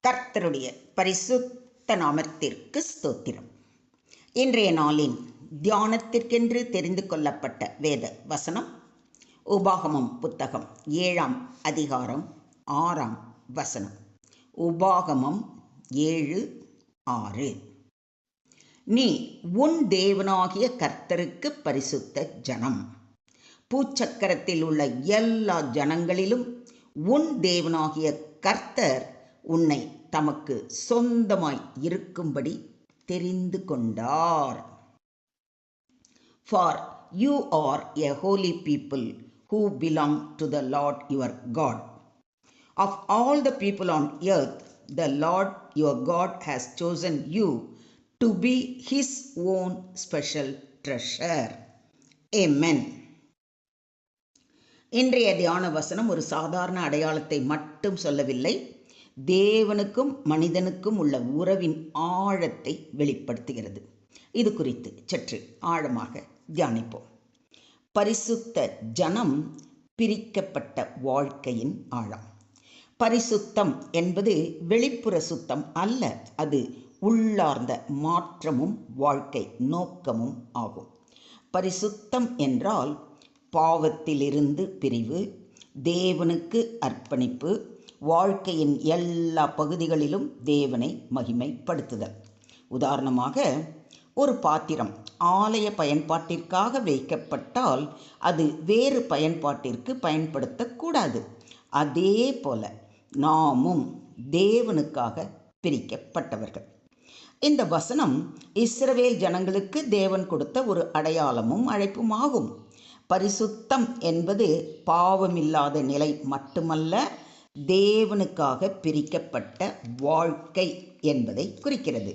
கர்த்தருடைய பரிசுத்த நாமத்திற்கு ஸ்தோத்திரம். இன்றைய நாளின் தியானத்திற்கென்று தெரிந்து கொள்ளப்பட்ட வேத வசனம் உபாகமம் புத்தகம் 7ஆம் அதிகாரம் 6ஆம் வசனம். உபாகமம் 7:6. நீ உன் தேவனாகிய கர்த்தருக்கு பரிசுத்த ஜனம். பூச்சக்கரத்தில் உள்ள எல்லா ஜனங்களிலும் உன் தேவனாகிய கர்த்தர் உன்னை தமக்கு சொந்தமாய் இருக்கும்படி தெரிந்து கொண்டார். For you are a holy people who belong to the Lord your God. Of all the people on earth, the Lord your God has chosen you to be his own special treasure. Amen. இன்றைய தியான வசனம் ஒரு சாதாரண அடையாளத்தை மட்டும் சொல்லவில்லை, தேவனுக்கும் மனிதனுக்கும் உள்ள உறவின் ஆழத்தை வெளிப்படுத்துகிறது. இது குறித்து சற்று ஆழமாக தியானிப்போம். பரிசுத்த ஜனம், பிரிக்கப்பட்ட வாழ்க்கையின் ஆழம். பரிசுத்தம் என்பது வெளிப்புற சுத்தம் அல்ல, அது உள்ளார்ந்த மாற்றமும் வாழ்க்கை நோக்கமும் ஆகும். பரிசுத்தம் என்றால் பாவத்திலிருந்து பிரிவு, தேவனுக்கு அர்ப்பணிப்பு, வாழ்க்கையின் எல்லா பகுதிகளிலும் தேவனை மகிமைப்படுத்துதல். உதாரணமாக, ஒரு பாத்திரம் ஆலய பயன்பாட்டிற்காக வைக்கப்பட்டால் அது வேறு பயன்பாட்டிற்கு பயன்படுத்தக்கூடாது. அதே போல நாமும் தேவனுக்காக பிரிக்கப்பட்டவர்கள். இந்த வசனம் இஸ்ரவேல் ஜனங்களுக்கு தேவன் கொடுத்த ஒரு அடையாளமும் அழைப்பும் ஆகும். பரிசுத்தம் என்பது பாவமில்லாத நிலை மட்டுமல்ல, தேவனுக்காக பிரிக்கப்பட்ட வாழ்க்கை என்பதை குறிக்கிறது.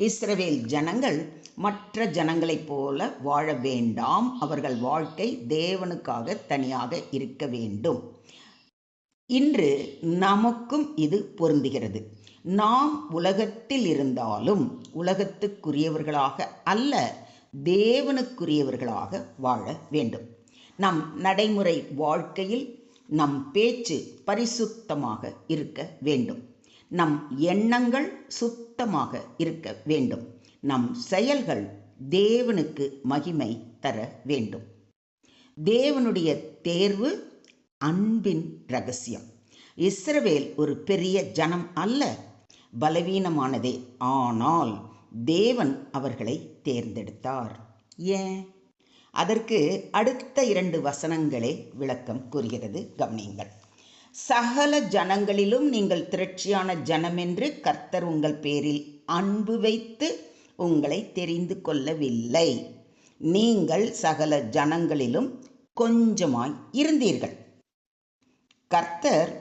இஸ்ரவேல் ஜனங்கள் மற்ற ஜனங்களைப் போல வாழ வேண்டாம். அவர்கள் வாழ்க்கை தேவனுக்காக தனியாக இருக்க வேண்டும். இன்று நமக்கும் இது பொருந்துகிறது. நாம் உலகத்தில் இருந்தாலும் உலகத்துக்குரியவர்களாக அல்ல, தேவனுக்குரியவர்களாக வாழ வேண்டும். நம் நடைமுறை வாழ்க்கையில் நம் பேச்சு பரிசுத்தமாக இருக்க வேண்டும். நம் எண்ணங்கள் சுத்தமாக இருக்க வேண்டும். நம் செயல்கள் தேவனுக்கு மகிமை தர வேண்டும். தேவனுடைய தேர்வு அன்பின் ரகசியம். இஸ்ரவேல் ஒரு பெரிய ஜனம் அல்ல, பலவீனமானதே. ஆனால் தேவன் அவர்களை தேர்ந்தெடுத்தார். ஏன்? அதற்கு அடுத்த 2 வசனங்களே விளக்கம் கூறுகிறது. கவனியுங்கள். சகல ஜனங்களிலும் நீங்கள் திரட்சியான ஜனமென்று கர்த்தர் உங்கள் பேரில் அன்பு வைத்து உங்களை தெரிந்து கொள்ளவில்லை. நீங்கள் சகல ஜனங்களிலும் கொஞ்சமாய் இருந்தீர்கள். கர்த்தர்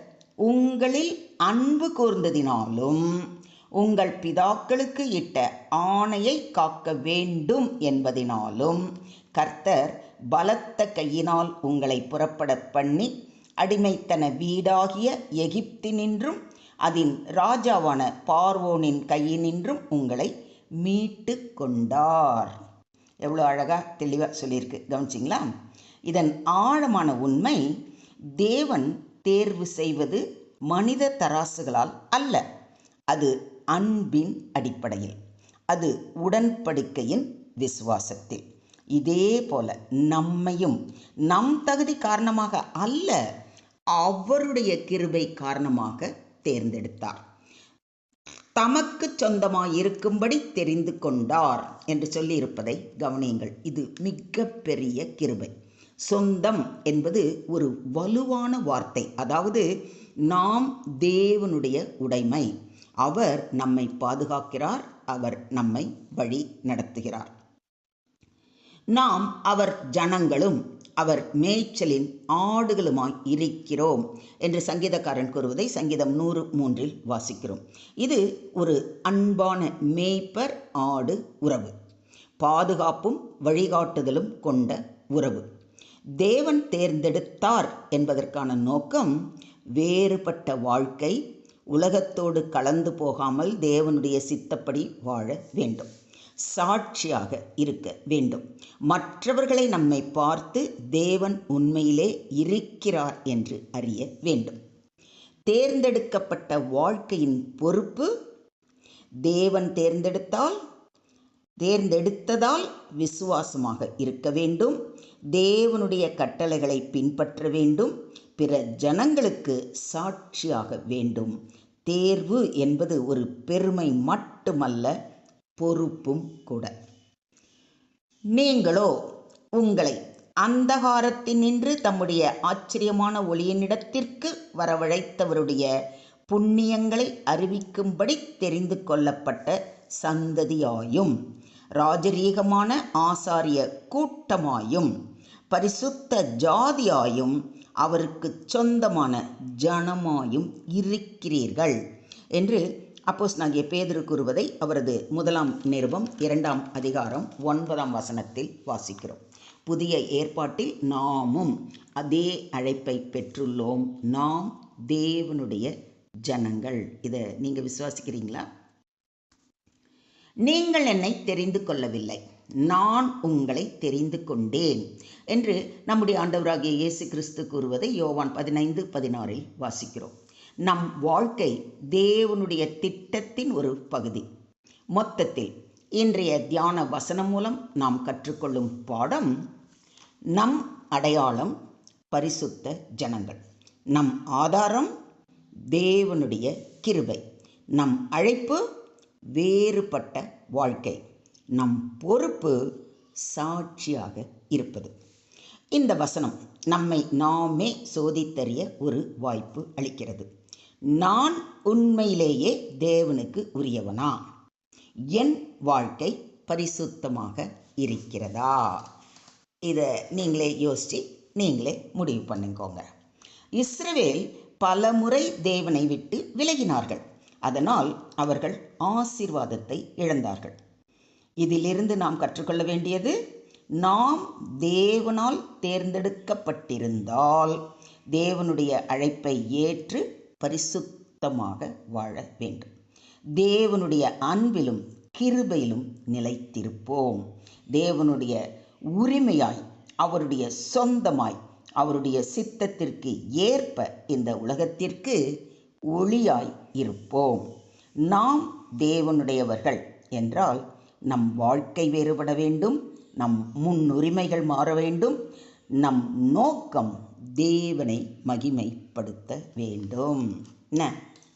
உங்களில் அன்பு கூர்ந்ததினாலும் உங்கள் பிதாக்களுக்கு இட்ட ஆணையை காக்க வேண்டும் என்பதினாலும் கர்த்தர் பலத்த கையினால் உங்களை புறப்பட பண்ணி அடிமைத்தன வீடாகிய எகிப்தினின்றும் அதன் ராஜாவான பார்வோனின் கையினின்றும் உங்களை மீட்டு கொண்டார். எவ்வளோ அழகாக தெளிவாக சொல்லியிருக்கு. கவனிச்சிங்களா? இதன் ஆழமான உண்மை, தேவன் தேர்வு செய்வது மனித தராசுகளால் அல்ல, அது அன்பின் அடிப்படையில், அது உடன்படிக்கையின் விசுவாசத்தில். இதே போல நம்மையும் நம் தகுதி காரணமாக அல்ல, அவருடைய கிருபை காரணமாக தேர்ந்தெடுத்தார். தமக்கு சொந்தமாய் இருக்கும்படி தெரிந்து கொண்டார் என்று சொல்லி இருப்பதை கவனியுங்கள். இது மிக பெரிய கிருபை. சொந்தம் என்பது ஒரு வலுவான வார்த்தை. அதாவது நாம் தேவனுடைய உடைமை. அவர் நம்மை பாதுகாக்கிறார், அவர் நம்மை வழி நடத்துகிறார். நாம் அவர் ஜனங்களும் அவர் மேய்ச்சலின் ஆடுகளுமாய் இருக்கிறோம் என்று சங்கீதக்காரன் கூறுவதை சங்கீதம் 103 வாசிக்கிறோம். இது ஒரு அன்பான மேய்ப்பர் ஆடு உறவு, பாதுகாப்பும் வழிகாட்டுதலும் கொண்ட உறவு. தேவன் தேர்ந்தெடுத்தார் என்பதற்கான நோக்கம் வேறுபட்ட வாழ்க்கை, உலகத்தோடு கலந்து போகாமல் தேவனுடைய சித்தப்படி வாழ வேண்டும், சாட்சியாக இருக்க வேண்டும், மற்றவர்களை நம்மை பார்த்து தேவன் உண்மையிலே இருக்கிறார் என்று அறிய வேண்டும். தேர்ந்தெடுக்கப்பட்ட வாழ்க்கையின் பொறுப்பு தேவன் தேர்ந்தெடுத்ததால் விசுவாசமாக இருக்க வேண்டும், தேவனுடைய கட்டளைகளை பின்பற்ற வேண்டும், பிற ஜனங்களுக்கு சாட்சியாக வேண்டும். தேர்வு என்பது ஒரு பெருமை மட்டுமல்ல, பொறுப்பும் கூட. நீங்களோ உங்களை அந்தகாரத்தினின்று தம்முடைய ஆச்சரியமான ஒளியினிடத்திற்கு வரவழைத்தவருடைய புண்ணியங்களை அறிவிக்கும்படி தெரிந்து கொள்ளப்பட்ட சந்ததியாயும், ராஜரீகமான ஆசாரிய கூட்டமாயும், பரிசுத்த ஜாதியாயும், அவருக்கு சொந்தமான ஜனமாயும் இருக்கிறீர்கள் என்று அப்போஸ்தலனாகிய பேதுரு கூறுவதை அவரது 1 நிருபம் 2 அதிகாரம் 9 வசனத்தில் வாசிக்கிறோம். புதிய ஏற்பாட்டில் நாமும் அதே அழைப்பை பெற்றுள்ளோம். நாம் தேவனுடைய ஜனங்கள். இதை நீங்கள் விசுவாசிக்கிறீங்களா? நீங்கள் என்னை தெரிந்து கொள்ளவில்லை, நான் உங்களை தெரிந்து கொண்டேன் என்று நம்முடைய ஆண்டவராகிய இயேசு கிறிஸ்து கூறுவதை யோவான் 15:16 வாசிக்கிறோம். நம் வாழ்க்கை தேவனுடைய திட்டத்தின் ஒரு பகுதி. மொத்தத்தில் இன்றைய தியான வசனம் மூலம் நாம் கற்றுக்கொள்ளும் பாடம், நம் அடையாளம் பரிசுத்த ஜனங்கள், நம் ஆதாரம் தேவனுடைய கிருபை, நம் அழைப்பு வேறுபட்ட வாழ்க்கை, நம் பொறுப்பு சாட்சியாக இருப்பது. இந்த வசனம் நம்மை நாமே சோதித்தறிய ஒரு வாய்ப்பு அளிக்கிறது. நான் உண்மையிலேயே தேவனுக்கு உரியவனா? என் வாழ்க்கை பரிசுத்தமாக இருக்கிறதா? இதை நீங்களே யோசித்து நீங்களே முடிவு பண்ணுங்கோங்க. இஸ்ரவேல் பல முறை தேவனை விட்டு விலகினார்கள். அதனால் அவர்கள் ஆசீர்வாதத்தை இழந்தார்கள். இதிலிருந்து நாம் கற்றுக்கொள்ள வேண்டியது, நாம் தேவனால் தேர்ந்தெடுக்கப்பட்டிருந்தால் தேவனுடைய அழைப்பை ஏற்று பரிசுத்தமாக வாழ வேண்டும். தேவனுடைய அன்பிலும் கிருபையிலும் நிலைத்திருப்போம். தேவனுடைய உரிமையாய், அவருடைய சொந்தமாய், அவருடைய சித்தத்திற்கு ஏற்ப இந்த உலகத்திற்கு ஒளியாய் இருப்போம். நாம் தேவனுடையவர்கள் என்றால் நம் வாழ்க்கை வேறுபட வேண்டும், நம் முன்னுரிமைகள் மாற வேண்டும், நம் நோக்கம் தேவனை மகிமைப்படுத்த வேண்டும். என்ன,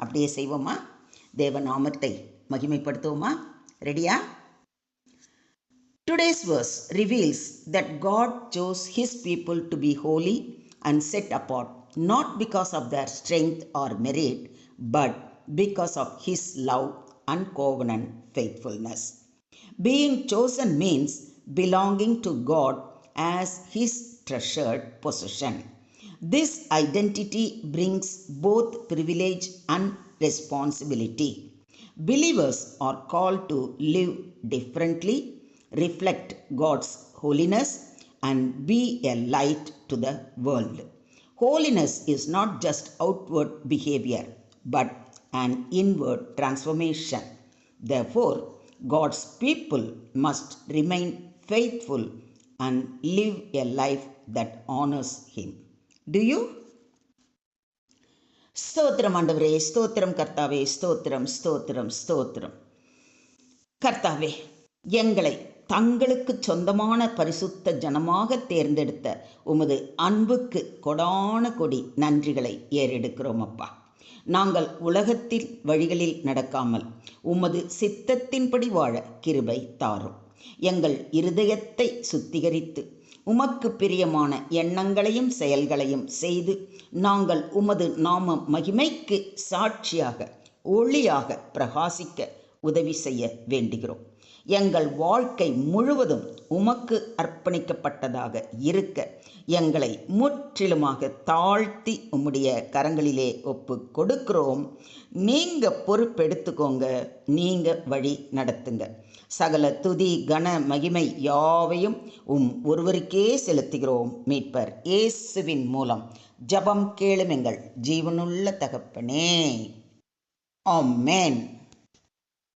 அப்படியே செய்வோமா? தேவநாமத்தை மகிமைப்படுத்துவோமா? ரெடியா? Today's verse reveals that God chose His people to be holy and set apart, not because of their strength or merit, but because of His love and covenant faithfulness. Being chosen means belonging to God as His treasured possession. This identity brings both privilege and responsibility. Believers are called to live differently, reflect God's holiness, and be a light to the world. Holiness is not just outward behavior, but an inward transformation. Therefore, God's people must remain faithful and live a life that honors Him. Do you? ஸ்தோத்திரம் ஆண்டவரே, ஸ்தோத்திரம் கர்த்தாவே, ஸ்தோத்திரம் ஸ்தோத்திரம் ஸ்தோத்திரம். கர்த்தாவே, எங்களை தங்களுக்கு சொந்தமான பரிசுத்த ஜனமாக தேர்ந்தெடுத்த உமது அன்புக்கு கொடான கொடி நன்றிகளை ஏறெடுக்கிறோம் அப்பா. நாங்கள் உலகத்தின் வழிகளில் நடக்காமல் உமது சித்தத்தின்படி வாழ கிருபை தாரும். எங்கள் இருதயத்தை சுத்திகரித்து உமக்கு பிரியமான எண்ணங்களையும் செயல்களையும் செய்து நாங்கள் உமது நாம மகிமைக்கு சாட்சியாக ஒளியாக பிரகாசிக்க உதவி செய்ய வேண்டுகிறோம். எங்கள் வாழ்க்கை முழுவதும் உமக்கு அர்ப்பணிக்கப்பட்டதாக இருக்க எங்களை முற்றிலுமாக தாழ்த்தி உம்முடைய கரங்களிலே ஒப்பு கொடுக்கிறோம். நீங்கள் பொறுப்பெடுத்துக்கோங்க, நீங்கள் வழி நடத்துங்க. சகல துதி கன மகிமை யாவையும் ஒருவருக்கே செலுத்துகிறோம். மீட்பர் இயேசுவின் மூலம் ஜெபம் கேளும் எங்கள் ஜீவனுள்ள தகப்பனே, ஆமென்.